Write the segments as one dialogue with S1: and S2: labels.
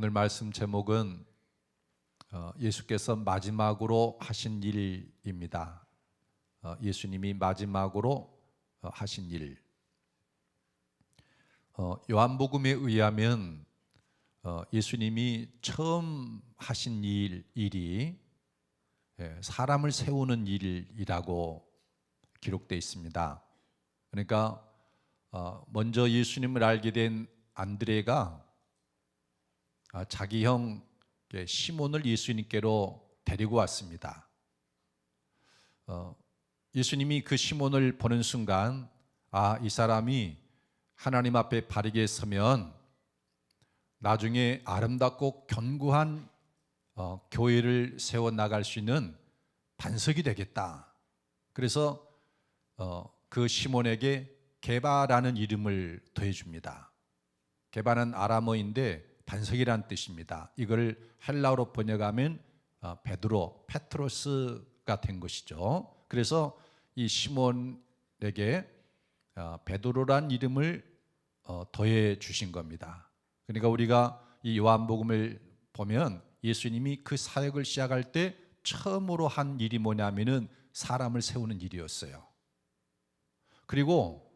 S1: 오늘 말씀 제목은 예수께서 마지막으로 하신 일입니다. 예수님이 마지막으로 하신 일. 요한복음에 의하면 예수님이 처음 하신 일이 사람을 세우는 일이라고 기록되어 있습니다. 그러니까 먼저 예수님을 알게 된 안드레가 자기 형 시몬을 예수님께로 데리고 왔습니다. 예수님이 그 시몬을 보는 순간 이 사람이 하나님 앞에 바르게 서면 나중에 아름답고 견고한 교회를 세워나갈 수 있는 반석이 되겠다. 그래서 그 시몬에게 게바라는 이름을 더해줍니다. 게바는 아람어인데 반석이란 뜻입니다. 이걸 헬라어로 번역하면 베드로, 페트로스가 된 것이죠. 그래서 이 시몬에게 베드로란 이름을 더해 주신 겁니다. 그러니까 우리가 이 요한복음을 보면 예수님이 그 사역을 시작할 때 처음으로 한 일이 뭐냐면은 사람을 세우는 일이었어요. 그리고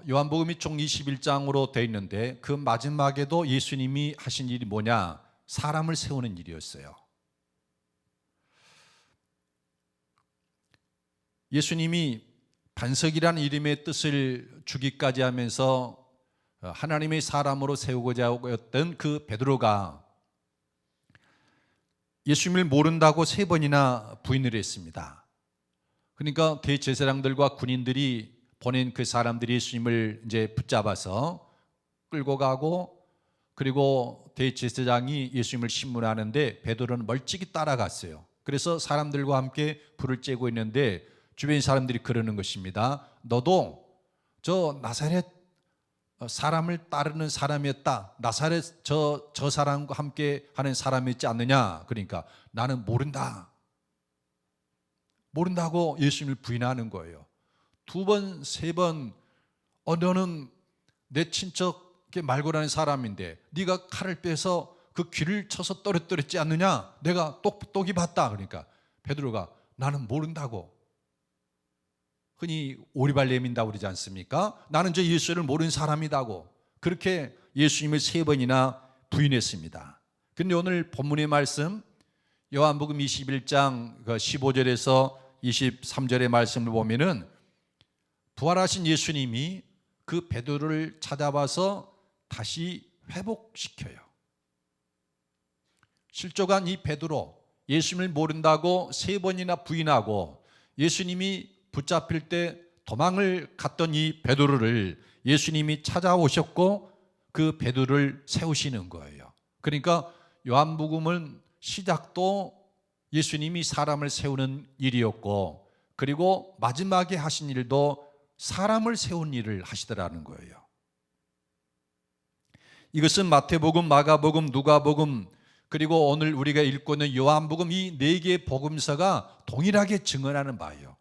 S1: 요한복음이 총 21장으로 되어 있는데 그 마지막에도 예수님이 하신 일이 뭐냐? 사람을 세우는 일이었어요. 예수님이 반석이라는 이름의 뜻을 주기까지 하면서 하나님의 사람으로 세우고자 했던 그 베드로가 예수님을 모른다고 3번이나 부인을 했습니다. 그러니까 대제사장들과 군인들이 보낸 그 사람들이 예수님을 이제 붙잡아서 끌고 가고, 그리고 대제사장이 예수님을 신문하는데 베드로는 멀찍이 따라갔어요. 그래서 사람들과 함께 불을 쬐고 있는데 주변 사람들이 그러는 것입니다. 너도 저 나사렛 사람을 따르는 사람이었다. 나사렛 저 사람과 함께 하는 사람이었지 않느냐. 그러니까 나는 모른다고 예수님을 부인하는 거예요. 2번, 3번 너는 내 친척 말고라는 사람인데 네가 칼을 빼서 그 귀를 쳐서 떨어뜨렸지 않느냐. 내가 똑똑히 봤다. 그러니까 베드로가 나는 모른다고. 흔히 오리발 내민다고 그러지 않습니까? 나는 저 예수를 모르는 사람이다고 그렇게 예수님을 3번이나 부인했습니다. 그런데 오늘 본문의 말씀 요한복음 21장 15절에서 23절의 말씀을 보면은 부활하신 예수님이 그 베드로를 찾아와서 다시 회복시켜요. 실족한 이 베드로, 예수님을 모른다고 3번이나 부인하고 예수님이 붙잡힐 때 도망을 갔던 이 베드로를 예수님이 찾아오셨고 그 베드로를 세우시는 거예요. 그러니까 요한복음은 시작도 예수님이 사람을 세우는 일이었고, 그리고 마지막에 하신 일도 사람을 세운 일을 하시더라는 거예요. 이것은 마태복음, 마가복음, 누가복음, 그리고 오늘 우리가 읽고 있는 요한복음 이 4개의 복음서가 동일하게 증언하는 바예요.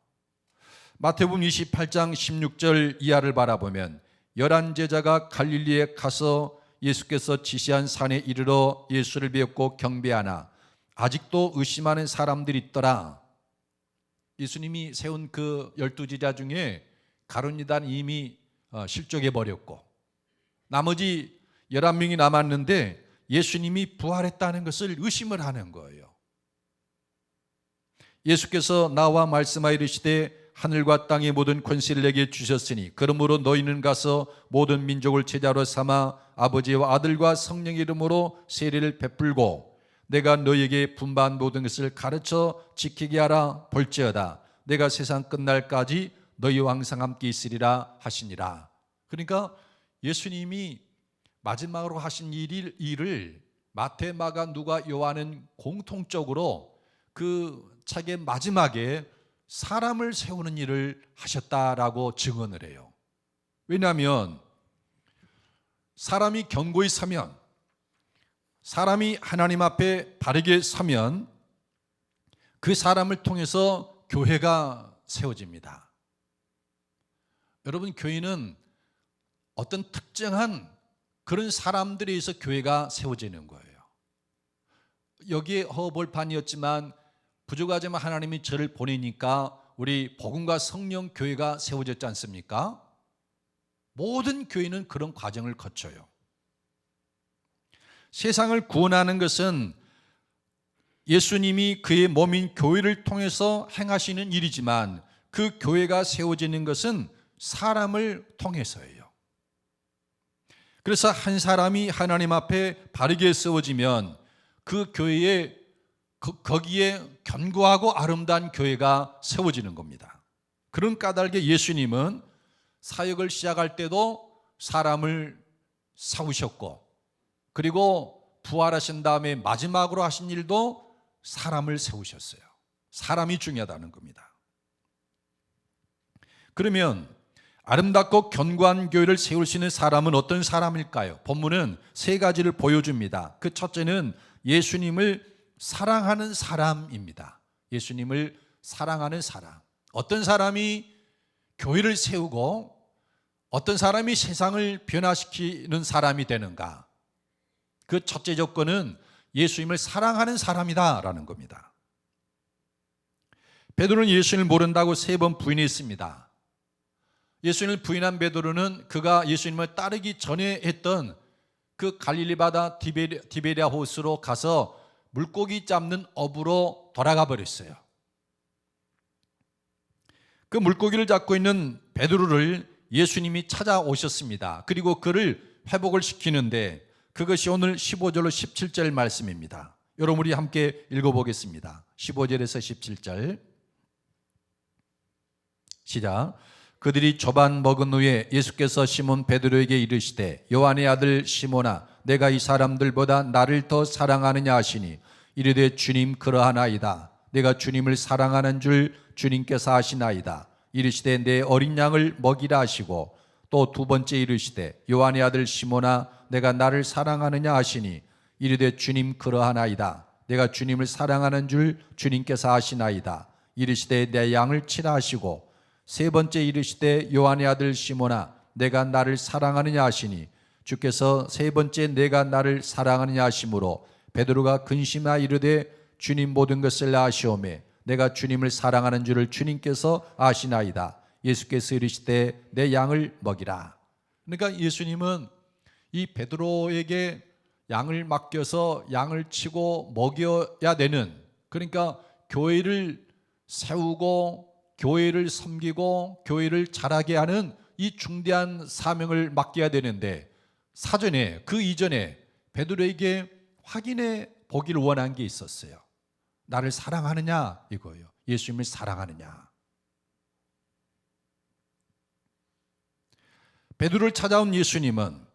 S1: 마태복음 28장 16절 이하를 바라보면 11 제자가 갈릴리에 가서 예수께서 지시한 산에 이르러 예수를 배웠고 경배하나 아직도 의심하는 사람들이 있더라. 예수님이 세운 그 12제자 중에 가룟유다는 이미 실족해 버렸고 나머지 11명이 남았는데 예수님이 부활했다는 것을 의심을 하는 거예요. 예수께서 나와 말씀하여 이르시되 하늘과 땅의 모든 권세를 내게 주셨으니 그러므로 너희는 가서 모든 민족을 제자로 삼아 아버지와 아들과 성령의 이름으로 세례를 베풀고 내가 너희에게 분부한 모든 것을 가르쳐 지키게 하라. 볼지어다 내가 세상 끝날까지 너희와 항상 함께 있으리라 하시니라. 그러니까 예수님이 마지막으로 하신 일을 마태, 마가, 누가, 요한은 공통적으로 그 책의 마지막에 사람을 세우는 일을 하셨다라고 증언을 해요. 왜냐하면 사람이 견고히 서면, 사람이 하나님 앞에 바르게 서면 그 사람을 통해서 교회가 세워집니다. 여러분, 교회는 어떤 특정한 그런 사람들에 의해서 교회가 세워지는 거예요. 여기에 허벌판이었지만 부족하지만 하나님이 저를 보내니까 우리 복음과 성령 교회가 세워졌지 않습니까? 모든 교회는 그런 과정을 거쳐요. 세상을 구원하는 것은 예수님이 그의 몸인 교회를 통해서 행하시는 일이지만 그 교회가 세워지는 것은 사람을 통해서예요. 그래서 한 사람이 하나님 앞에 바르게 세워지면 그 교회에 거기에 견고하고 아름다운 교회가 세워지는 겁니다. 그런 까닭에 예수님은 사역을 시작할 때도 사람을 세우셨고, 그리고 부활하신 다음에 마지막으로 하신 일도 사람을 세우셨어요. 사람이 중요하다는 겁니다. 그러면 아름답고 견고한 교회를 세울 수 있는 사람은 어떤 사람일까요? 본문은 세 가지를 보여줍니다. 그 첫째는 예수님을 사랑하는 사람입니다. 예수님을 사랑하는 사람. 어떤 사람이 교회를 세우고 어떤 사람이 세상을 변화시키는 사람이 되는가? 그 첫째 조건은 예수님을 사랑하는 사람이다라는 겁니다. 베드로는 예수님을 모른다고 3번 부인했습니다. 예수님을 부인한 베드로는 그가 예수님을 따르기 전에 했던 그 갈릴리 바다 디베랴 호수로 가서 물고기 잡는 어부로 돌아가 버렸어요. 그 물고기를 잡고 있는 베드로를 예수님이 찾아오셨습니다. 그리고 그를 회복을 시키는데 그것이 오늘 15절로 17절 말씀입니다. 여러분 우리 함께 읽어보겠습니다. 15절에서 17절 시작. 그들이 조반 먹은 후에 예수께서 시몬 베드로에게 이르시되 요한의 아들 시몬아 내가 이 사람들보다 나를 더 사랑하느냐 하시니 이르되 주님 그러하나이다. 내가 주님을 사랑하는 줄 주님께서 아시나이다. 이르시되 내 어린 양을 먹이라 하시고 또 두 번째 이르시되 요한의 아들 시몬아 내가 나를 사랑하느냐 하시니 이르되 주님 그러하나이다. 내가 주님을 사랑하는 줄 주님께서 아시나이다. 이르시되 내 양을 치라 하시고 세 번째 이르시되 요한의 아들 시몬아 내가 나를 사랑하느냐 하시니 주께서 세 번째 내가 나를 사랑하느냐 하심으로 베드로가 근심하여 이르되 주님 모든 것을 아시오매 내가 주님을 사랑하는 줄을 주님께서 아시나이다. 예수께서 이르시되 내 양을 먹이라. 그러니까 예수님은 이 베드로에게 양을 맡겨서 양을 치고 먹여야 되는, 그러니까 교회를 세우고 교회를 섬기고 교회를 자라게 하는 이 중대한 사명을 맡겨야 되는데 사전에 그 이전에 베드로에게 확인해 보기를 원한 게 있었어요. 나를 사랑하느냐 이거예요. 예수님을 사랑하느냐. 베드로를 찾아온 예수님은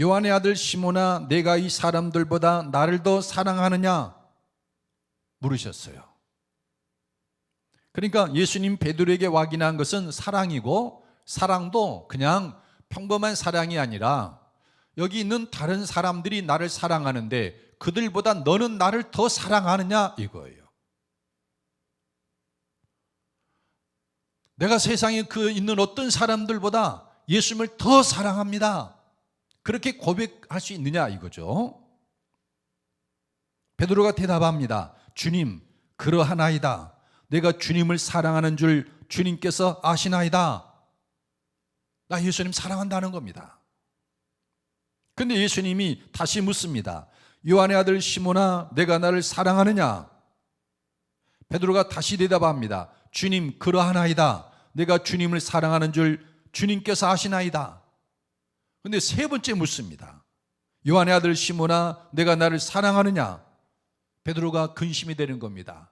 S1: 요한의 아들 시몬아 내가 이 사람들보다 나를 더 사랑하느냐 물으셨어요. 그러니까 예수님 베드로에게 확인한 것은 사랑이고 사랑도 그냥 평범한 사랑이 아니라 여기 있는 다른 사람들이 나를 사랑하는데 그들보다 너는 나를 더 사랑하느냐 이거예요. 내가 세상에 그 있는 어떤 사람들보다 예수님을 더 사랑합니다. 그렇게 고백할 수 있느냐 이거죠. 베드로가 대답합니다. 주님 그러하나이다. 내가 주님을 사랑하는 줄 주님께서 아시나이다. 나 예수님 사랑한다는 겁니다. 그런데 예수님이 다시 묻습니다. 요한의 아들 시몬아 내가 나를 사랑하느냐? 베드로가 다시 대답합니다. 주님 그러하나이다. 내가 주님을 사랑하는 줄 주님께서 아시나이다. 그런데 세 번째 묻습니다. 요한의 아들 시몬아 내가 나를 사랑하느냐? 베드로가 근심이 되는 겁니다.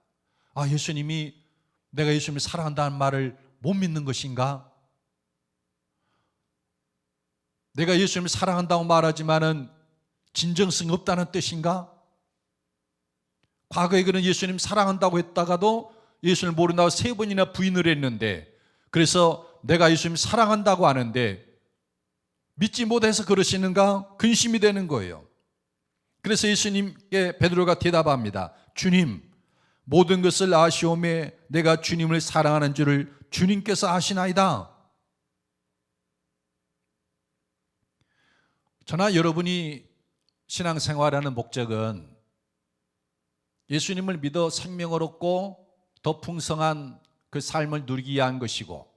S1: 아, 예수님이 내가 예수님을 사랑한다는 말을 못 믿는 것인가? 내가 예수님을 사랑한다고 말하지만은 진정성이 없다는 뜻인가? 과거에 그는 예수님 사랑한다고 했다가도 예수님을 모른다고 3번이나 부인을 했는데, 그래서 내가 예수님 사랑한다고 하는데 믿지 못해서 그러시는가? 근심이 되는 거예요. 그래서 예수님께 베드로가 대답합니다. 주님 모든 것을 아시오매 내가 주님을 사랑하는 줄을 주님께서 아시나이다. 저나 여러분이 신앙생활하는 목적은 예수님을 믿어 생명을 얻고 더 풍성한 그 삶을 누리기 위한 것이고,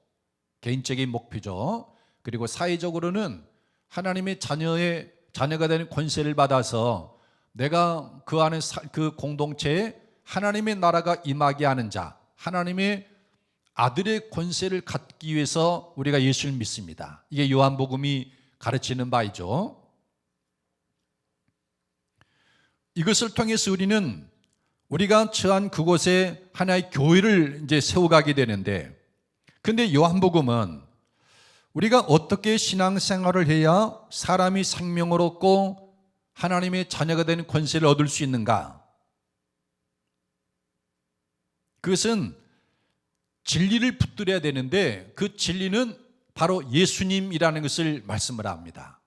S1: 개인적인 목표죠. 그리고 사회적으로는 하나님의 자녀가 되는 권세를 받아서 내가 그 안에 그 공동체에 하나님의 나라가 임하게 하는 자, 하나님의 아들의 권세를 갖기 위해서 우리가 예수를 믿습니다. 이게 요한복음이 가르치는 바이죠. 이것을 통해서 우리가 처한 그곳에 하나의 교회를 이제 세워가게 되는데, 근데 요한복음은 우리가 어떻게 신앙생활을 해야 사람이 생명을 얻고 하나님의 자녀가 되는 권세를 얻을 수 있는가? 그것은 진리를 붙들어야 되는데, 그 진리는 바로 예수님이라는 것을 말씀을 합니다.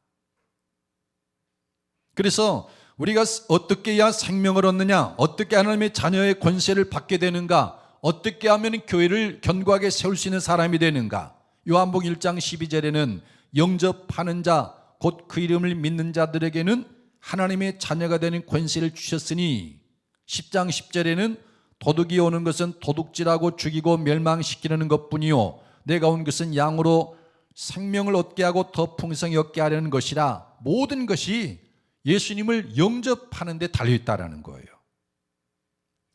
S1: 그래서 우리가 어떻게 해야 생명을 얻느냐, 어떻게 하나님의 자녀의 권세를 받게 되는가, 어떻게 하면 교회를 견고하게 세울 수 있는 사람이 되는가. 요한복음 1장 12절에는 영접하는 자, 곧 그 이름을 믿는 자들에게는 하나님의 자녀가 되는 권세를 주셨으니, 10장 10절에는 도둑이 오는 것은 도둑질하고 죽이고 멸망시키려는 것뿐이요 내가 온 것은 양으로 생명을 얻게 하고 더 풍성히 얻게 하려는 것이라. 모든 것이 예수님을 영접하는 데 달려있다라는 거예요.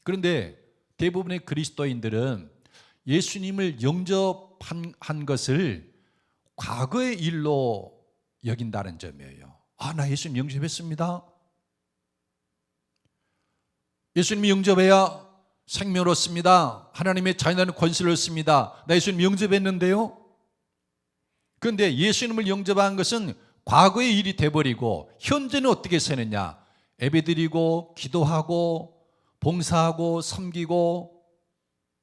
S1: 그런데 대부분의 그리스도인들은 예수님을 영접한 것을 과거의 일로 여긴다는 점이에요. 나 예수님 영접했습니다. 예수님이 영접해야 생명을 얻습니다. 하나님의 자녀라는 권세를 얻습니다. 나 예수님 영접했는데요. 그런데 예수님을 영접한 것은 과거의 일이 돼버리고, 현재는 어떻게 사느냐? 예배드리고 기도하고 봉사하고 섬기고,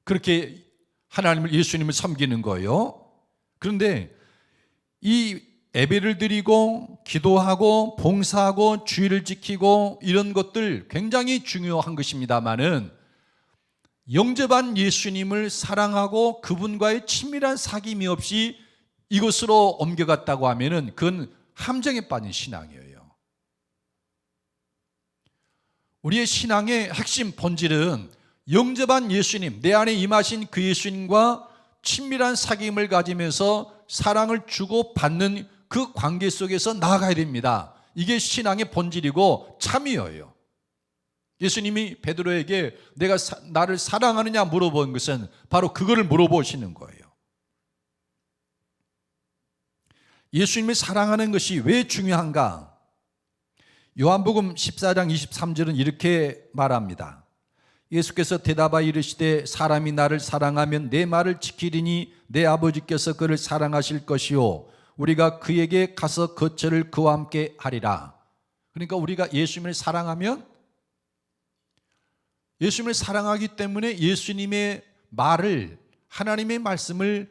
S1: 그렇게 예수님을 섬기는 거예요. 그런데 이 예배를 드리고 기도하고 봉사하고 주의를 지키고 이런 것들 굉장히 중요한 것입니다마는, 영접한 예수님을 사랑하고 그분과의 친밀한 사귐이 없이 이것으로 옮겨갔다고 하면은 그건 함정에 빠진 신앙이에요. 우리의 신앙의 핵심 본질은 영접한 예수님, 내 안에 임하신 그 예수님과 친밀한 사귐을 가지면서 사랑을 주고받는 그 관계 속에서 나아가야 됩니다. 이게 신앙의 본질이고 참이에요. 예수님이 베드로에게 내가 나를 사랑하느냐 물어본 것은 바로 그거를 물어보시는 거예요. 예수님을 사랑하는 것이 왜 중요한가? 요한복음 14장 23절은 이렇게 말합니다. 예수께서 대답하여 이르시되 사람이 나를 사랑하면 내 말을 지키리니 내 아버지께서 그를 사랑하실 것이요 우리가 그에게 가서 거처를 그와 함께 하리라. 그러니까 우리가 예수님을 사랑하면, 예수님을 사랑하기 때문에 예수님의 말을, 하나님의 말씀을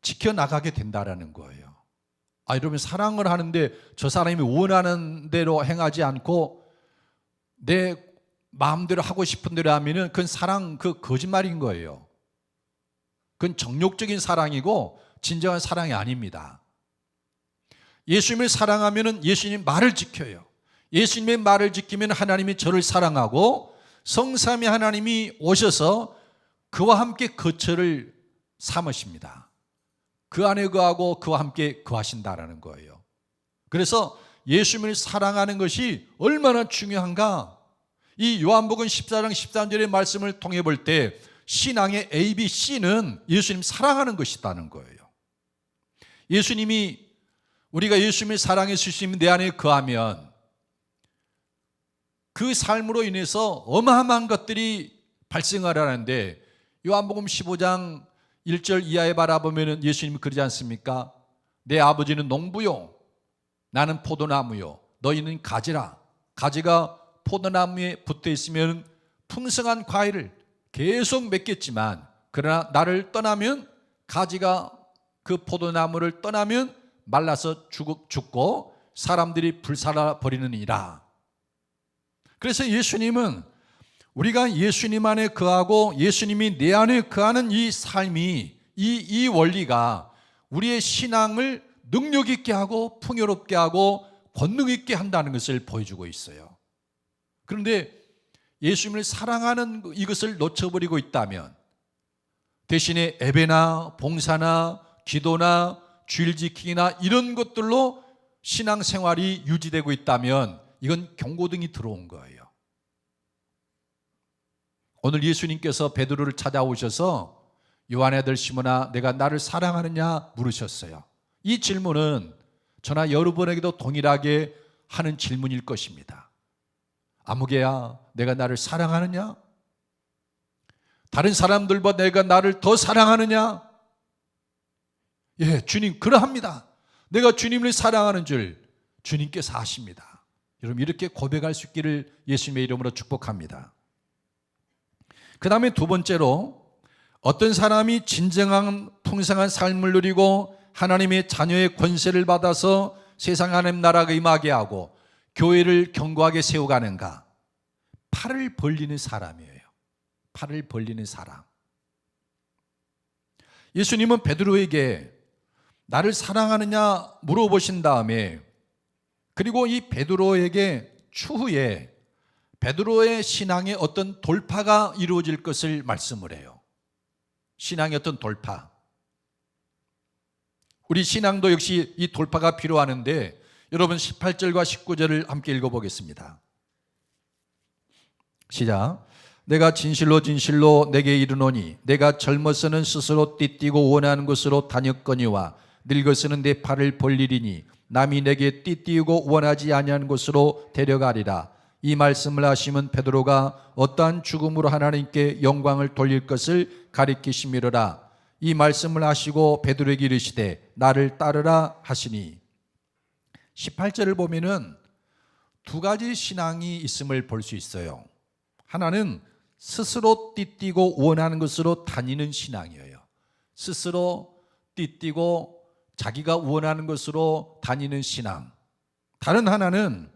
S1: 지켜나가게 된다라는 거예요. 여러분, 사랑을 하는데 저 사람이 원하는 대로 행하지 않고 내 마음대로 하고 싶은 대로 하면은 그건 사랑, 그 거짓말인 거예요. 그건 정욕적인 사랑이고 진정한 사랑이 아닙니다. 예수님을 사랑하면은 예수님 말을 지켜요. 예수님의 말을 지키면 하나님이 저를 사랑하고 성삼위 하나님이 오셔서 그와 함께 거처를 삼으십니다. 그 안에 거하고 그와 함께 거하신다라는 거예요. 그래서 예수님을 사랑하는 것이 얼마나 중요한가? 이 요한복음 14장 13절의 말씀을 통해 볼 때 신앙의 A, B, C는 예수님 사랑하는 것이라는 거예요. 우리가 예수님을 사랑해 주시면 내 안에 거하면 그 삶으로 인해서 어마어마한 것들이 발생하라는데, 요한복음 15장 1절 이하에 바라보면 예수님이 그러지 않습니까? 내 아버지는 농부요 나는 포도나무요 너희는 가지라. 가지가 포도나무에 붙어 있으면 풍성한 과일을 계속 맺겠지만, 그러나 나를 떠나면, 가지가 그 포도나무를 떠나면 말라서 죽고 사람들이 불살아 버리느니라. 그래서 예수님은 우리가 예수님 안에 거하고 예수님이 내 안에 거하는 이 삶이, 이 원리가 우리의 신앙을 능력 있게 하고 풍요롭게 하고 권능 있게 한다는 것을 보여주고 있어요. 그런데 예수님을 사랑하는 이것을 놓쳐버리고 있다면, 대신에 예배나 봉사나 기도나 주일 지키기나 이런 것들로 신앙생활이 유지되고 있다면 이건 경고등이 들어온 거예요. 오늘 예수님께서 베드로를 찾아오셔서 요한의 아들 시몬아, 내가 나를 사랑하느냐 물으셨어요. 이 질문은 저나 여러분에게도 동일하게 하는 질문일 것입니다. 아무개야, 내가 나를 사랑하느냐? 다른 사람들보다 내가 나를 더 사랑하느냐? 예, 주님, 그러합니다. 내가 주님을 사랑하는 줄 주님께서 아십니다. 여러분, 이렇게 고백할 수 있기를 예수님의 이름으로 축복합니다. 그 다음에 두 번째로, 어떤 사람이 진정한 풍성한 삶을 누리고 하나님의 자녀의 권세를 받아서 세상 하나님 나라가 임하게 하고 교회를 견고하게 세워가는가? 팔을 벌리는 사람이에요. 팔을 벌리는 사람. 예수님은 베드로에게 나를 사랑하느냐 물어보신 다음에, 그리고 이 베드로에게 추후에 베드로의 신앙에 어떤 돌파가 이루어질 것을 말씀을 해요. 신앙의 어떤 돌파. 우리 신앙도 역시 이 돌파가 필요하는데, 여러분 18절과 19절을 함께 읽어보겠습니다. 시작. 내가 진실로 진실로 내게 이르노니 내가 젊어서는 스스로 띠띠고 원하는 곳으로 다녔거니와 늙어서는 내 팔을 벌리리니 남이 내게 띠띠고 원하지 아니하는 곳으로 데려가리라. 이 말씀을 하시면 베드로가 어떠한 죽음으로 하나님께 영광을 돌릴 것을 가리키심이로라. 이 말씀을 하시고 베드로에게 이르시되 나를 따르라 하시니, 18절을 보면은 두 가지 신앙이 있음을 볼 수 있어요. 하나는 스스로 띠띠고 원하는 것으로 다니는 신앙이에요. 스스로 띠띠고 자기가 원하는 것으로 다니는 신앙. 다른 하나는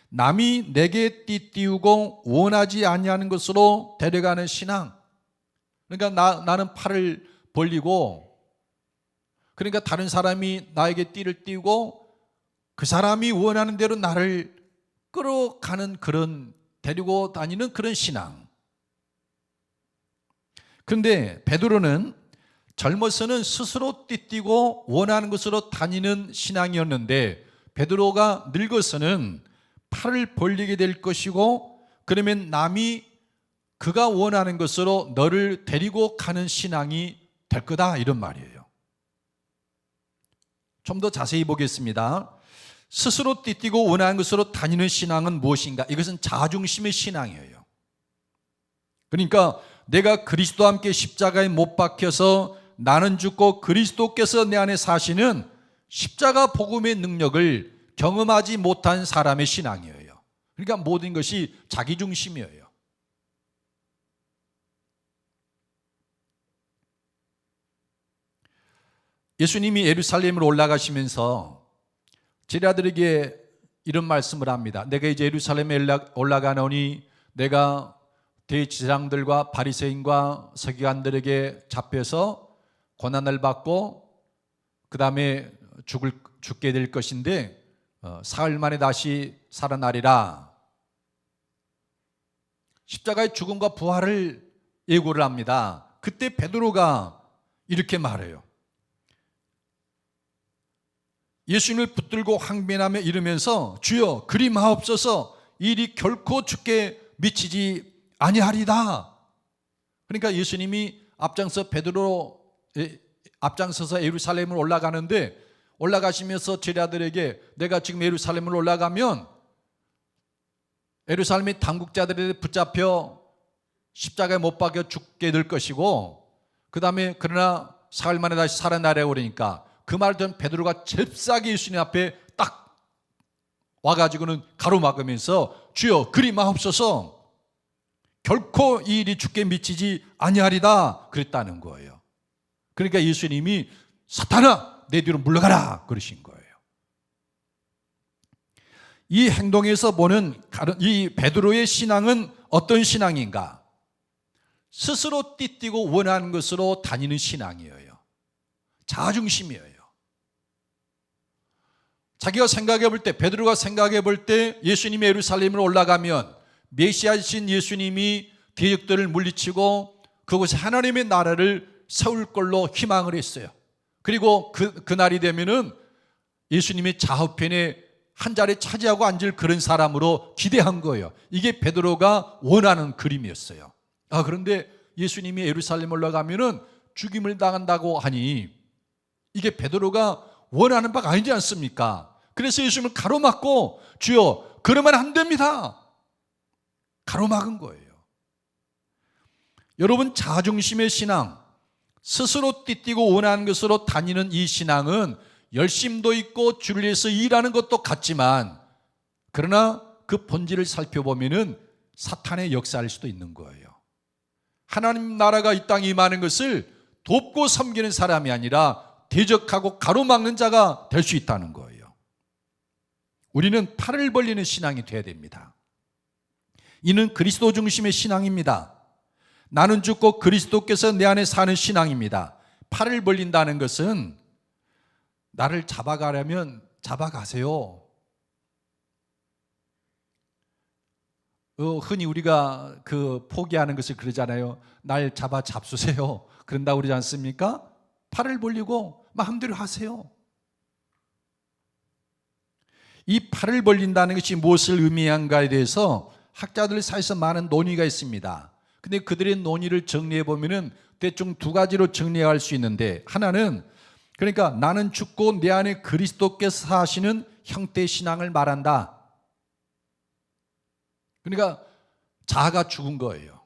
S1: 남이 내게 띠띠우고 원하지 아니하는 것으로 데려가는 신앙. 그러니까 나는 팔을 벌리고, 그러니까 다른 사람이 나에게 띠를 띠우고 그 사람이 원하는 대로 나를 끌어가는 그런, 데리고 다니는 그런 신앙. 그런데 베드로는 젊어서는 스스로 띠띠고 원하는 것으로 다니는 신앙이었는데, 베드로가 늙어서는 팔을 벌리게 될 것이고, 그러면 남이 그가 원하는 것으로 너를 데리고 가는 신앙이 될 거다, 이런 말이에요. 좀 더 자세히 보겠습니다. 스스로 띠띠고 원하는 것으로 다니는 신앙은 무엇인가? 이것은 자중심의 신앙이에요. 그러니까 내가 그리스도와 함께 십자가에 못 박혀서 나는 죽고 그리스도께서 내 안에 사시는 십자가 복음의 능력을 경험하지 못한 사람의 신앙이에요. 그러니까 모든 것이 자기중심이에요. 예수님이 예루살렘으로 올라가시면서 제자들에게 이런 말씀을 합니다. 내가 이제 예루살렘에 올라가노니 내가 대제사장들과 바리새인과 서기관들에게 잡혀서 고난을 받고 그 다음에 죽게 될 것인데 사흘 만에 다시 살아나리라. 십자가의 죽음과 부활을 예고를 합니다. 그때 베드로가 이렇게 말해요. 예수님을 붙들고 항변하며 이르면서 주여 그리 마옵소서, 일이 결코 주께 미치지 아니하리다. 그러니까 예수님이 앞장서서 예루살렘을 올라가는데, 올라가시면서 제자들에게 내가 지금 예루살렘을 올라가면 예루살렘의 당국자들에 붙잡혀 십자가에 못 박혀 죽게 될 것이고, 그 다음에 그러나 사흘 만에 다시 살아나려고 그러니까 그 말을 듣는 베드로가 잽싸게 예수님 앞에 딱 와가지고는 가로막으면서 주여 그리 마옵소서, 결코 이 일이 주께 미치지 아니하리다 그랬다는 거예요. 그러니까 예수님이 사탄아 내 뒤로 물러가라 그러신 거예요. 이 행동에서 보는 이 베드로의 신앙은 어떤 신앙인가? 스스로 띠띠고 원하는 것으로 다니는 신앙이에요. 자중심이에요. 자기가 생각해 볼 때, 베드로가 생각해 볼 때 예수님이 예루살렘으로 올라가면 메시아이신 예수님이 대적들을 물리치고 그곳에 하나님의 나라를 세울 걸로 희망을 했어요. 그리고 그날이 되면은 예수님이 좌우편에 한 자리에 차지하고 앉을 그런 사람으로 기대한 거예요. 이게 베드로가 원하는 그림이었어요. 그런데 예수님이 예루살렘 올라가면은 죽임을 당한다고 하니 이게 베드로가 원하는 바가 아니지 않습니까? 그래서 예수님을 가로막고 주여 그러면 안 됩니다. 가로막은 거예요. 여러분, 자중심의 신앙, 스스로 띠띠고 원하는 것으로 다니는 이 신앙은 열심도 있고 주를 위해서 일하는 것도 같지만, 그러나 그 본질을 살펴보면은 사탄의 역사일 수도 있는 거예요. 하나님 나라가 이 땅에 임하는 것을 돕고 섬기는 사람이 아니라 대적하고 가로막는 자가 될 수 있다는 거예요. 우리는 팔을 벌리는 신앙이 되어야 됩니다. 이는 그리스도 중심의 신앙입니다. 나는 죽고 그리스도께서 내 안에 사는 신앙입니다. 팔을 벌린다는 것은 나를 잡아가려면 잡아가세요. 흔히 우리가 포기하는 것을 그러잖아요. 날 잡아 잡수세요. 그런다고 그러지 않습니까? 팔을 벌리고 마음대로 하세요. 이 팔을 벌린다는 것이 무엇을 의미한가에 대해서 학자들 사이에서 많은 논의가 있습니다. 근데 그들의 논의를 정리해 보면은 대충 두 가지로 정리할 수 있는데, 하나는 그러니까 나는 죽고 내 안에 그리스도께서 사시는 형태의 신앙을 말한다. 그러니까 자아가 죽은 거예요.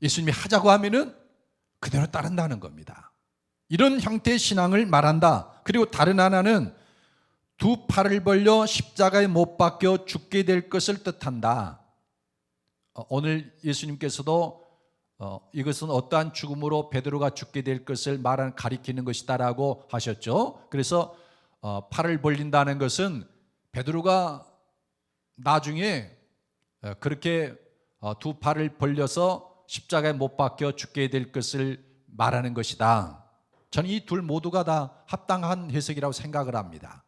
S1: 예수님이 하자고 하면은 그대로 따른다는 겁니다. 이런 형태의 신앙을 말한다. 그리고 다른 하나는 두 팔을 벌려 십자가에 못 박혀 죽게 될 것을 뜻한다. 오늘 예수님께서도 이것은 어떠한 죽음으로 베드로가 죽게 될 것을 가리키는 것이다라고 하셨죠. 그래서 팔을 벌린다는 것은 베드로가 나중에 그렇게 두 팔을 벌려서 십자가에 못 박혀 죽게 될 것을 말하는 것이다. 저는 이 둘 모두가 다 합당한 해석이라고 생각을 합니다.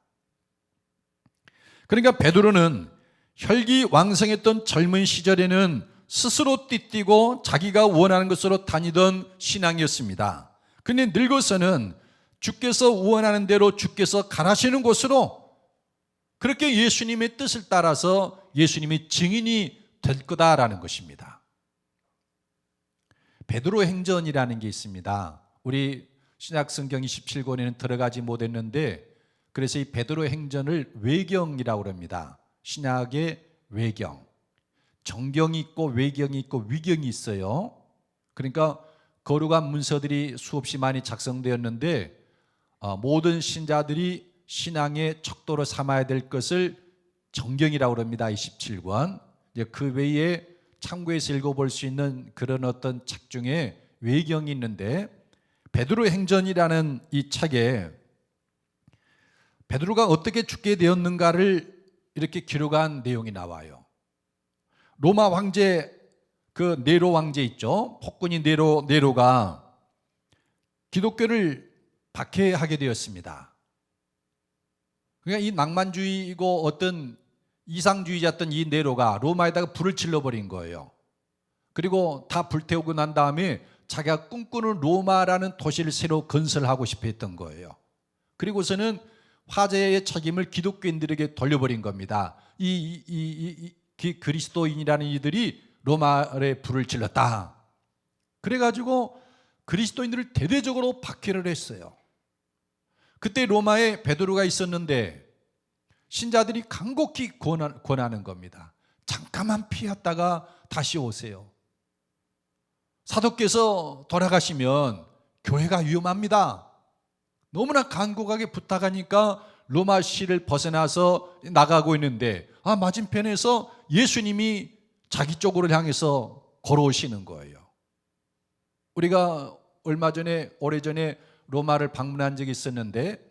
S1: 그러니까 베드로는 혈기왕성했던 젊은 시절에는 스스로 띠띠고 자기가 원하는 것으로 다니던 신앙이었습니다. 그런데 늙어서는 주께서 원하는 대로 주께서 가라시는 곳으로 그렇게 예수님의 뜻을 따라서 예수님이 증인이 될 거다라는 것입니다. 베드로 행전이라는 게 있습니다. 우리 신약 성경 27권에는 들어가지 못했는데, 그래서 이 베드로 행전을 외경이라고 합니다. 신약의 외경. 정경이 있고 외경이 있고 위경이 있어요. 그러니까 거룩한 문서들이 수없이 많이 작성되었는데 모든 신자들이 신앙의 척도로 삼아야 될 것을 정경이라고 합니다. 27권. 그 외에 참고해서 읽어볼 수 있는 그런 어떤 책 중에 외경이 있는데, 베드로 행전이라는 이 책에 베드로가 어떻게 죽게 되었는가를 이렇게 기록한 내용이 나와요. 로마 황제, 그 네로 황제 있죠. 폭군이 네로가 기독교를 박해하게 되었습니다. 그러니까 이 낭만주의이고 어떤 이상주의자였던 이 네로가 로마에다가 불을 질러버린 거예요. 그리고 다 불태우고 난 다음에 자기가 꿈꾸는 로마라는 도시를 새로 건설하고 싶어 했던 거예요. 그리고서는 화재의 책임을 기독교인들에게 돌려버린 겁니다. 이 그리스도인이라는 이들이 로마에 불을 질렀다. 그래가지고 그리스도인들을 대대적으로 박해를 했어요. 그때 로마에 베드로가 있었는데 신자들이 간곡히 권하는 겁니다. 잠깐만 피했다가 다시 오세요. 사도께서 돌아가시면 교회가 위험합니다. 너무나 간곡하게 부탁하니까 로마시를 벗어나서 나가고 있는데 맞은편에서 예수님이 자기 쪽으로 향해서 걸어오시는 거예요. 우리가 오래전에 로마를 방문한 적이 있었는데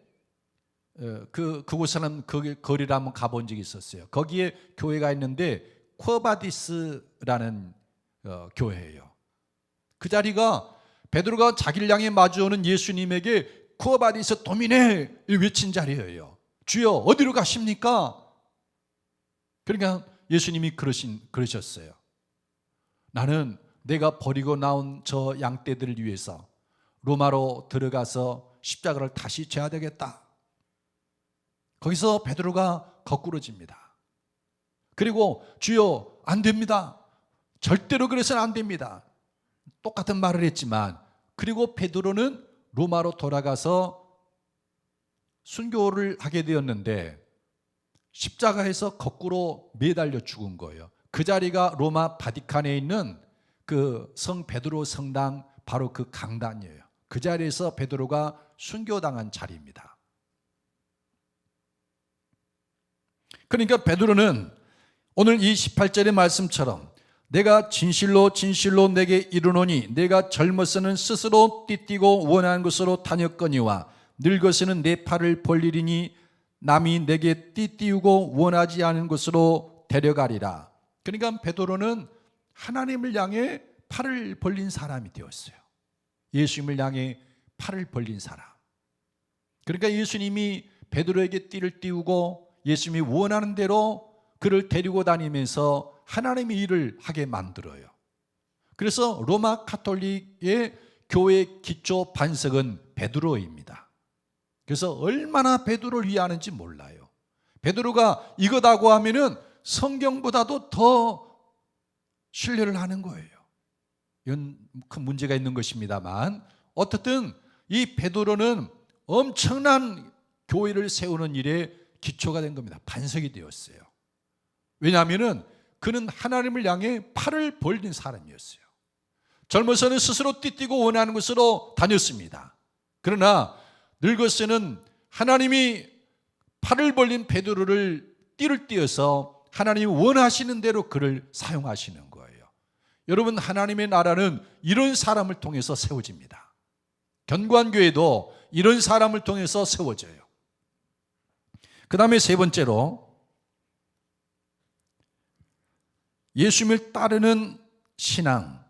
S1: 그곳에는 그 거리를 한번 가본 적이 있었어요. 거기에 교회가 있는데 쿠어바디스라는 교회예요. 그 자리가 베드로가 자기를 향해 마주오는 예수님에게 쿠어바디스 도미네 외친 자리예요. 주여 어디로 가십니까? 그러니까 예수님이 그러셨어요. 나는 내가 버리고 나온 저 양떼들을 위해서 로마로 들어가서 십자가를 다시 져야 되겠다. 거기서 베드로가 거꾸러집니다. 그리고 주여 안 됩니다. 절대로 그래서는 안 됩니다. 똑같은 말을 했지만, 그리고 베드로는 로마로 돌아가서 순교를 하게 되었는데 십자가에서 거꾸로 매달려 죽은 거예요. 그 자리가 로마 바티칸에 있는 그 성 베드로 성당 바로 그 강단이에요. 그 자리에서 베드로가 순교당한 자리입니다. 그러니까 베드로는 오늘 이 18절의 말씀처럼 내가 진실로 진실로 내게 이르노니 내가 젊어서는 스스로 띠뛰고 원하는 곳으로 다녔거니와 늙어서는 내 팔을 벌리리니 남이 내게 띠띠우고 원하지 않은 곳으로 데려가리라. 그러니까 베드로는 하나님을 향해 팔을 벌린 사람이 되었어요. 예수님을 향해 팔을 벌린 사람. 그러니까 예수님이 베드로에게 띠를 띠우고 예수님이 원하는 대로 그를 데리고 다니면서 하나님의 일을 하게 만들어요. 그래서 로마 가톨릭의 교회 기초 반석은 베드로입니다. 그래서 얼마나 베드로를 위하는지 몰라요. 베드로가 이거다고 하면은 성경보다도 더 신뢰를 하는 거예요. 이건 큰 문제가 있는 것입니다만, 어떻든 이 베드로는 엄청난 교회를 세우는 일에 기초가 된 겁니다. 반석이 되었어요. 왜냐하면은 그는 하나님을 향해 팔을 벌린 사람이었어요. 젊어서는 스스로 띠뛰고 원하는 곳으로 다녔습니다. 그러나 늙어서는 하나님이 팔을 벌린 베드로를 띠를 띄어서 하나님이 원하시는 대로 그를 사용하시는 거예요. 여러분, 하나님의 나라는 이런 사람을 통해서 세워집니다. 견고한교회도 이런 사람을 통해서 세워져요. 그 다음에 세 번째로, 예수님을 따르는 신앙.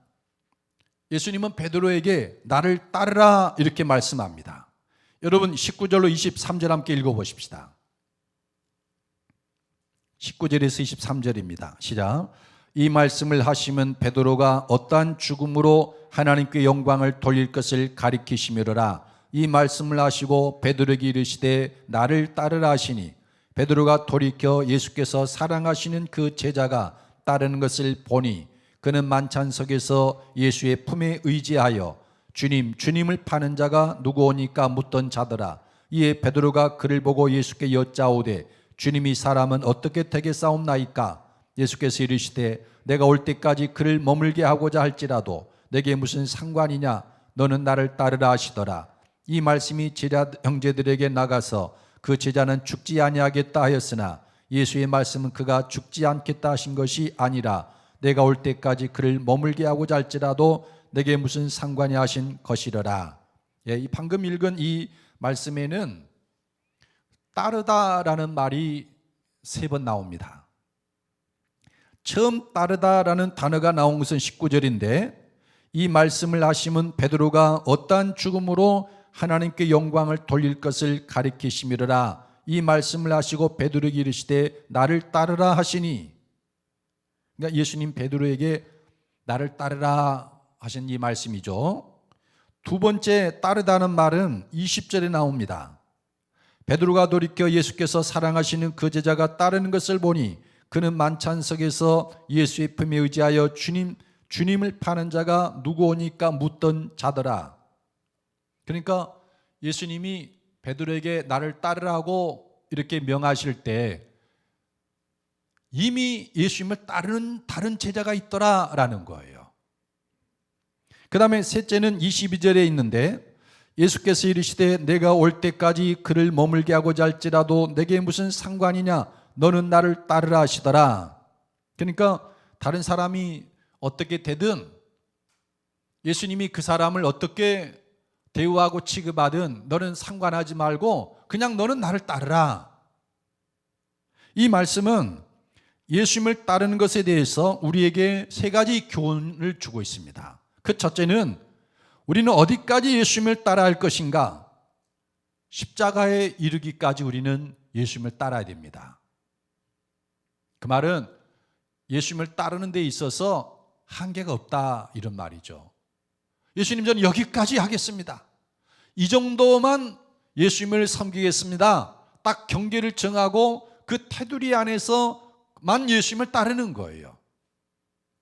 S1: 예수님은 베드로에게 나를 따르라 이렇게 말씀합니다. 여러분 19절로 23절 함께 읽어보십시다. 19절에서 23절입니다. 시작. 이 말씀을 하시면 베드로가 어떠한 죽음으로 하나님께 영광을 돌릴 것을 가리키시미로라. 이 말씀을 하시고 베드로에게 이르시되 나를 따르라 하시니 베드로가 돌이켜 예수께서 사랑하시는 그 제자가 따르는 것을 보니 그는 만찬석에서 예수의 품에 의지하여 주님, 주님을 파는 자가 누구오니까 묻던 자더라. 이에 베드로가 그를 보고 예수께 여짜오되 주님이 사람은 어떻게 되겠사옵나이까? 예수께서 이르시되 내가 올 때까지 그를 머물게 하고자 할지라도 내게 무슨 상관이냐? 너는 나를 따르라 하시더라. 이 말씀이 제자 형제들에게 나가서 그 제자는 죽지 아니하겠다 하였으나 예수의 말씀은 그가 죽지 않겠다 하신 것이 아니라 내가 올 때까지 그를 머물게 하고자 할지라도 내게 무슨 상관이 하신 것이러라. 이 방금 읽은 이 말씀에는 따르다라는 말이 3번 나옵니다. 처음 따르다라는 단어가 나온 것은 19절인데 이 말씀을 하시면 베드로가 어떠한 죽음으로 하나님께 영광을 돌릴 것을 가리키시미르라. 이 말씀을 하시고 베드로에게 이르시되 나를 따르라 하시니, 그러니까 예수님 베드로에게 나를 따르라 하신 이 말씀이죠. 두 번째 따르다는 말은 20절에 나옵니다. 베드로가 돌이켜 예수께서 사랑하시는 그 제자가 따르는 것을 보니 그는 만찬석에서 예수의 품에 의지하여 주님을 파는 자가 누구오니까 묻던 자더라. 그러니까 예수님이 베드로에게 나를 따르라고 이렇게 명하실 때 이미 예수님을 따르는 다른 제자가 있더라라는 거예요. 그 다음에 셋째는 22절에 있는데 예수께서 이르시되 내가 올 때까지 그를 머물게 하고자 할지라도 내게 무슨 상관이냐? 너는 나를 따르라 하시더라. 그러니까 다른 사람이 어떻게 되든 예수님이 그 사람을 어떻게 대우하고 취급하든 너는 상관하지 말고 그냥 너는 나를 따르라. 이 말씀은 예수님을 따르는 것에 대해서 우리에게 3가지 교훈을 주고 있습니다. 그 첫째는 우리는 어디까지 예수님을 따라할 것인가? 십자가에 이르기까지 우리는 예수님을 따라야 됩니다. 그 말은 예수님을 따르는 데 있어서 한계가 없다 이런 말이죠. 예수님, 저는 여기까지 하겠습니다. 이 정도만 예수님을 섬기겠습니다. 딱 경계를 정하고 그 테두리 안에서만 예수님을 따르는 거예요.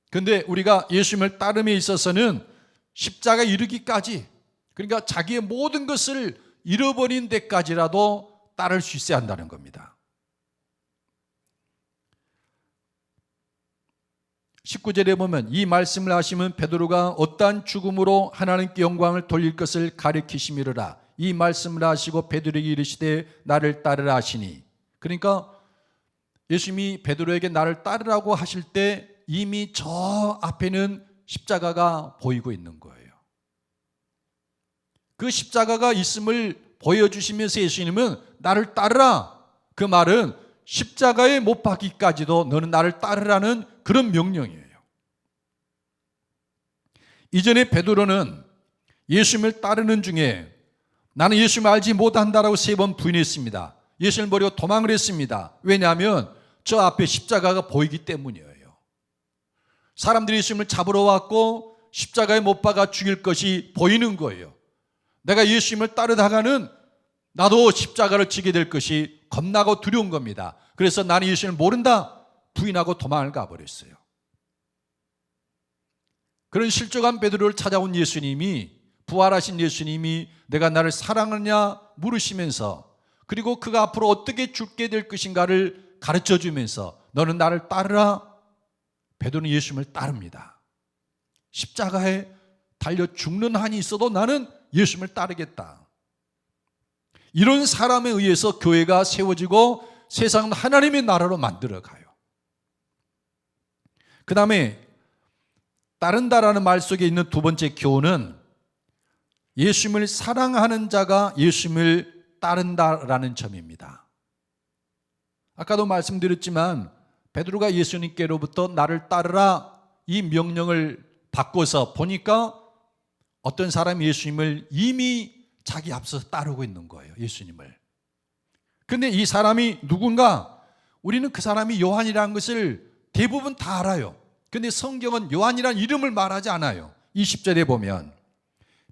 S1: 그런데 우리가 예수님을 따름에 있어서는 십자가 이르기까지, 그러니까 자기의 모든 것을 잃어버린 데까지라도 따를 수 있어야 한다는 겁니다. 19절에 보면 이 말씀을 하시면 베드로가 어떠한 죽음으로 하나님께 영광을 돌릴 것을 가리키심이로라. 이 말씀을 하시고 베드로에게 이르시되 나를 따르라 하시니, 그러니까 예수님이 베드로에게 나를 따르라고 하실 때 이미 저 앞에는 십자가가 보이고 있는 거예요. 그 십자가가 있음을 보여주시면서 예수님은 나를 따르라, 그 말은 십자가에 못 박기까지도 너는 나를 따르라는 그런 명령이에요. 이전에 베드로는 예수님을 따르는 중에 나는 예수님을 알지 못한다라고 3번 부인했습니다. 예수님을 버리고 도망을 했습니다. 왜냐하면 저 앞에 십자가가 보이기 때문이에요. 사람들이 예수님을 잡으러 왔고 십자가에 못 박아 죽일 것이 보이는 거예요. 내가 예수님을 따르다가는 나도 십자가를 지게 될 것이 겁나고 두려운 겁니다. 그래서 나는 예수님을 모른다 부인하고 도망을 가버렸어요. 그런 실족한 베드로를 찾아온 예수님이, 부활하신 예수님이 내가 나를 사랑하느냐 물으시면서, 그리고 그가 앞으로 어떻게 죽게 될 것인가를 가르쳐주면서 너는 나를 따르라. 베드로는 예수님을 따릅니다. 십자가에 달려 죽는 한이 있어도 나는 예수님을 따르겠다. 이런 사람에 의해서 교회가 세워지고 세상은 하나님의 나라로 만들어가요. 그 다음에 따른다라는 말 속에 있는 두 번째 교훈은 예수님을 사랑하는 자가 예수님을 따른다라는 점입니다. 아까도 말씀드렸지만 베드로가 예수님께로부터 나를 따르라 이 명령을 받고서 보니까 어떤 사람이 예수님을 이미 자기 앞서서 따르고 있는 거예요. 예수님을. 그런데 이 사람이 누군가? 우리는 그 사람이 요한이라는 것을 대부분 다 알아요. 그런데 성경은 요한이라는 이름을 말하지 않아요. 20절에 보면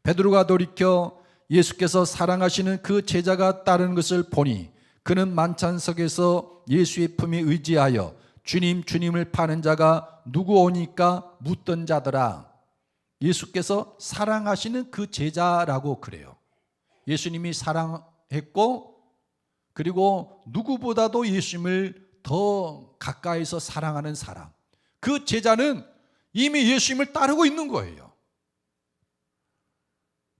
S1: 베드로가 돌이켜 예수께서 사랑하시는 그 제자가 따르는 것을 보니 그는 만찬석에서 예수의 품에 의지하여 주님 주님을 파는 자가 누구 오니까 묻던 자더라. 예수께서 사랑하시는 그 제자라고 그래요. 예수님이 사랑했고, 그리고 누구보다도 예수님을 더 가까이서 사랑하는 사람, 그 제자는 이미 예수님을 따르고 있는 거예요.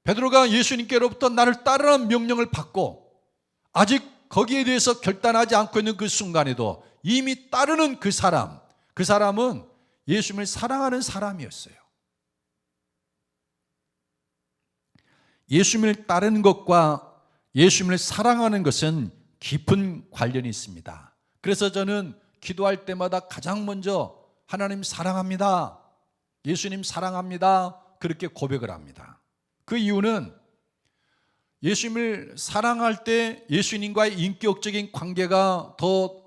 S1: 베드로가 예수님께로부터 나를 따르라는 명령을 받고 아직 거기에 대해서 결단하지 않고 있는 그 순간에도 이미 따르는 그 사람은 예수님을 사랑하는 사람이었어요. 예수님을 따르는 것과 예수님을 사랑하는 것은 깊은 관련이 있습니다. 그래서 저는 기도할 때마다 가장 먼저 하나님 사랑합니다, 예수님 사랑합니다, 그렇게 고백을 합니다. 그 이유는 예수님을 사랑할 때 예수님과의 인격적인 관계가 더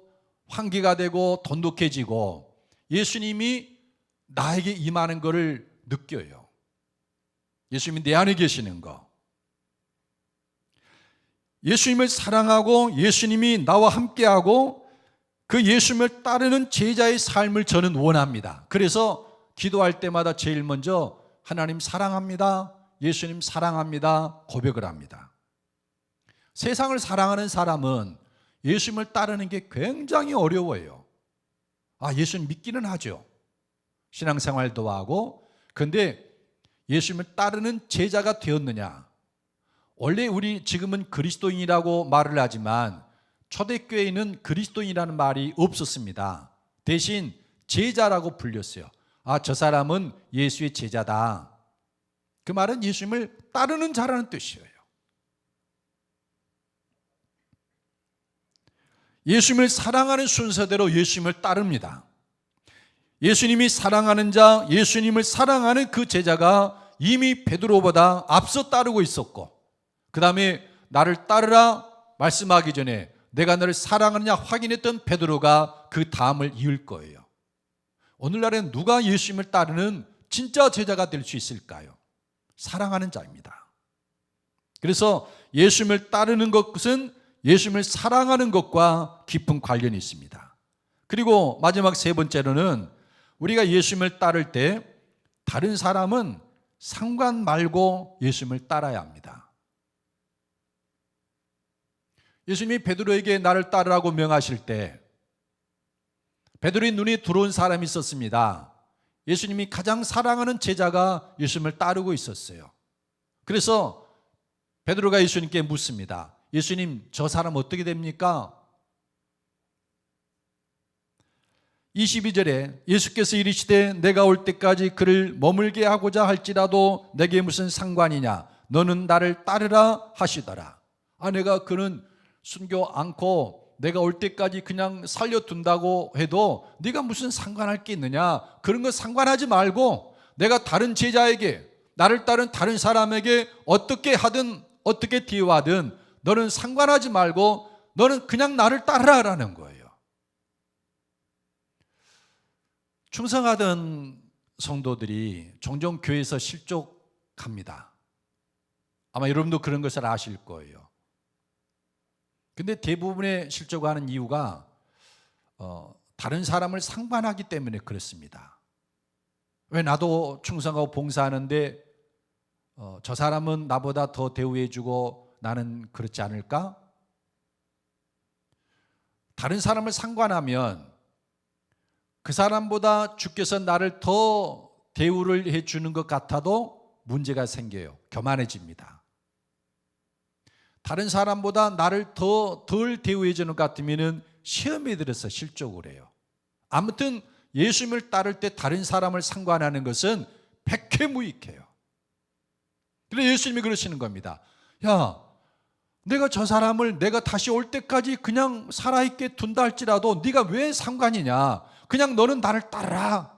S1: 환기가 되고 돈독해지고 예수님이 나에게 임하는 것을 느껴요. 예수님이 내 안에 계시는 거. 예수님을 사랑하고 예수님이 나와 함께하고 그 예수님을 따르는 제자의 삶을 저는 원합니다. 그래서 기도할 때마다 제일 먼저 하나님 사랑합니다, 예수님 사랑합니다 고백을 합니다. 세상을 사랑하는 사람은 예수님을 따르는 게 굉장히 어려워요. 예수님 믿기는 하죠. 신앙생활도 하고. 그런데 예수님을 따르는 제자가 되었느냐? 원래 우리 지금은 그리스도인이라고 말을 하지만 초대교회에는 그리스도인이라는 말이 없었습니다. 대신 제자라고 불렸어요. 저 사람은 예수의 제자다. 그 말은 예수님을 따르는 자라는 뜻이에요. 예수님을 사랑하는 순서대로 예수님을 따릅니다. 예수님이 사랑하는 자, 예수님을 사랑하는 그 제자가 이미 베드로보다 앞서 따르고 있었고, 그 다음에 나를 따르라 말씀하기 전에 내가 너를 사랑하느냐 확인했던 베드로가 그 다음을 이을 거예요. 오늘날엔 누가 예수님을 따르는 진짜 제자가 될 수 있을까요? 사랑하는 자입니다. 그래서 예수님을 따르는 것은 예수님을 사랑하는 것과 깊은 관련이 있습니다. 그리고 마지막 세 번째로는 우리가 예수님을 따를 때 다른 사람은 상관 말고 예수님을 따라야 합니다. 예수님이 베드로에게 나를 따르라고 명하실 때 베드로의 눈에 들어온 사람이 있었습니다. 예수님이 가장 사랑하는 제자가 예수님을 따르고 있었어요. 그래서 베드로가 예수님께 묻습니다. 예수님, 저 사람 어떻게 됩니까? 22절에 예수께서 이르시되 내가 올 때까지 그를 머물게 하고자 할지라도 내게 무슨 상관이냐? 너는 나를 따르라 하시더라. 내가 그는 순교 않고 내가 올 때까지 그냥 살려둔다고 해도 네가 무슨 상관할 게 있느냐? 그런 거 상관하지 말고 내가 다른 제자에게, 나를 따른 다른 사람에게 어떻게 하든 어떻게 대화하든 너는 상관하지 말고 너는 그냥 나를 따르라라는 거예요. 충성하던 성도들이 종종 교회에서 실족합니다. 아마 여러분도 그런 것을 아실 거예요. 근데 대부분의 실족하는 이유가 다른 사람을 상관하기 때문에 그렇습니다. 왜 나도 충성하고 봉사하는데 저 사람은 나보다 더 대우해주고 나는 그렇지 않을까? 다른 사람을 상관하면 그 사람보다 주께서 나를 더 대우를 해주는 것 같아도 문제가 생겨요. 교만해집니다. 다른 사람보다 나를 더 덜 대우해 주는 것 같으면 시험에 들어서 실족을 해요. 아무튼 예수님을 따를 때 다른 사람을 상관하는 것은 백해무익해요. 그래서 예수님이 그러시는 겁니다. 야, 내가 저 사람을 내가 다시 올 때까지 그냥 살아있게 둔다 할지라도 네가 왜 상관이냐? 그냥 너는 나를 따르라.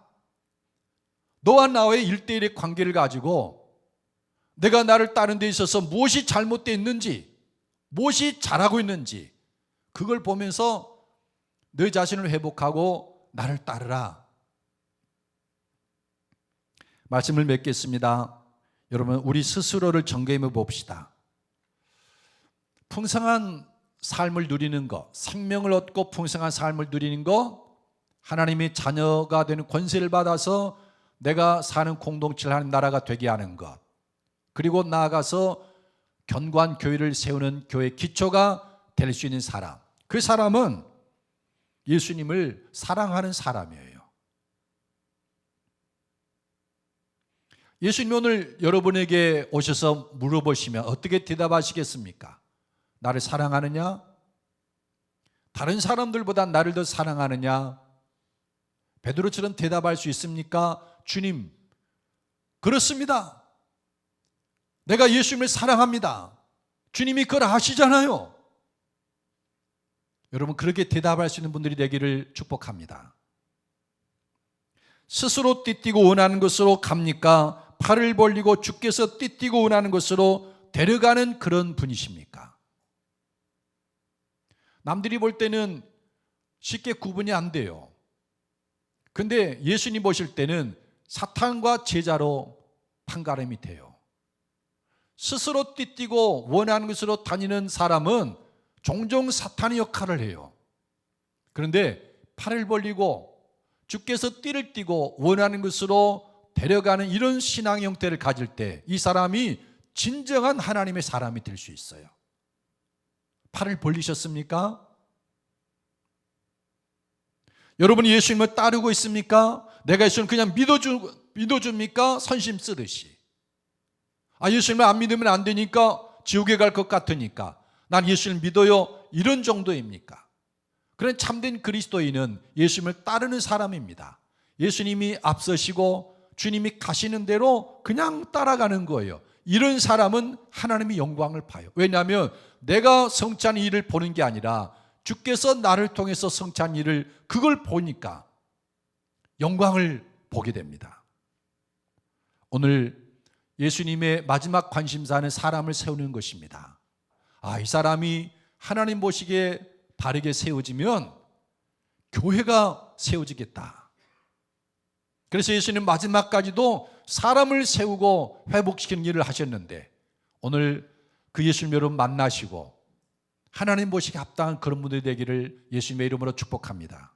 S1: 너와 나와의 1대1의 관계를 가지고 내가 나를 따르는 데 있어서 무엇이 잘못되어 있는지, 무엇이 잘하고 있는지 그걸 보면서 너 자신을 회복하고 나를 따르라. 말씀을 맺겠습니다. 여러분, 우리 스스로를 점검해 봅시다. 풍성한 삶을 누리는 것, 생명을 얻고 풍성한 삶을 누리는 것, 하나님의 자녀가 되는 권세를 받아서 내가 사는 공동체를 하는 나라가 되게 하는 것, 그리고 나아가서 견고한 교회를 세우는 교회 기초가 될 수 있는 사람, 그 사람은 예수님을 사랑하는 사람이에요. 예수님이 오늘 여러분에게 오셔서 물어보시면 어떻게 대답하시겠습니까? 나를 사랑하느냐? 다른 사람들보다 나를 더 사랑하느냐? 베드로처럼 대답할 수 있습니까? 주님, 그렇습니다. 내가 예수님을 사랑합니다. 주님이 그걸 아시잖아요. 여러분, 그렇게 대답할 수 있는 분들이 되기를 축복합니다. 스스로 띠뛰고 원하는 것으로 갑니까? 팔을 벌리고 주께서 띠뛰고 원하는 것으로 데려가는 그런 분이십니까? 남들이 볼 때는 쉽게 구분이 안 돼요. 근데 예수님 보실 때는 사탄과 제자로 판가름이 돼요. 스스로 띠뛰고 원하는 것으로 다니는 사람은 종종 사탄의 역할을 해요. 그런데 팔을 벌리고 주께서 띠를 띠고 원하는 것으로 데려가는 이런 신앙 형태를 가질 때 이 사람이 진정한 하나님의 사람이 될 수 있어요. 팔을 벌리셨습니까? 여러분이 예수님을 따르고 있습니까? 내가 예수님을 그냥 믿어줍니까? 선심 쓰듯이. 예수님을 안 믿으면 안 되니까 지옥에 갈 것 같으니까 난 예수님을 믿어요, 이런 정도입니까? 그런 참된 그리스도인은 예수님을 따르는 사람입니다. 예수님이 앞서시고 주님이 가시는 대로 그냥 따라가는 거예요. 이런 사람은 하나님의 영광을 봐요. 왜냐하면 내가 성취한 일을 보는 게 아니라 주께서 나를 통해서 성취한 일을 그걸 보니까 영광을 보게 됩니다. 오늘 예수님의 마지막 관심사는 사람을 세우는 것입니다. 이 사람이 하나님 보시기에 바르게 세워지면 교회가 세워지겠다. 그래서 예수님 마지막까지도 사람을 세우고 회복시키는 일을 하셨는데 오늘 그 예수님 여러분 만나시고 하나님 보시기에 합당한 그런 분들이 되기를 예수님의 이름으로 축복합니다.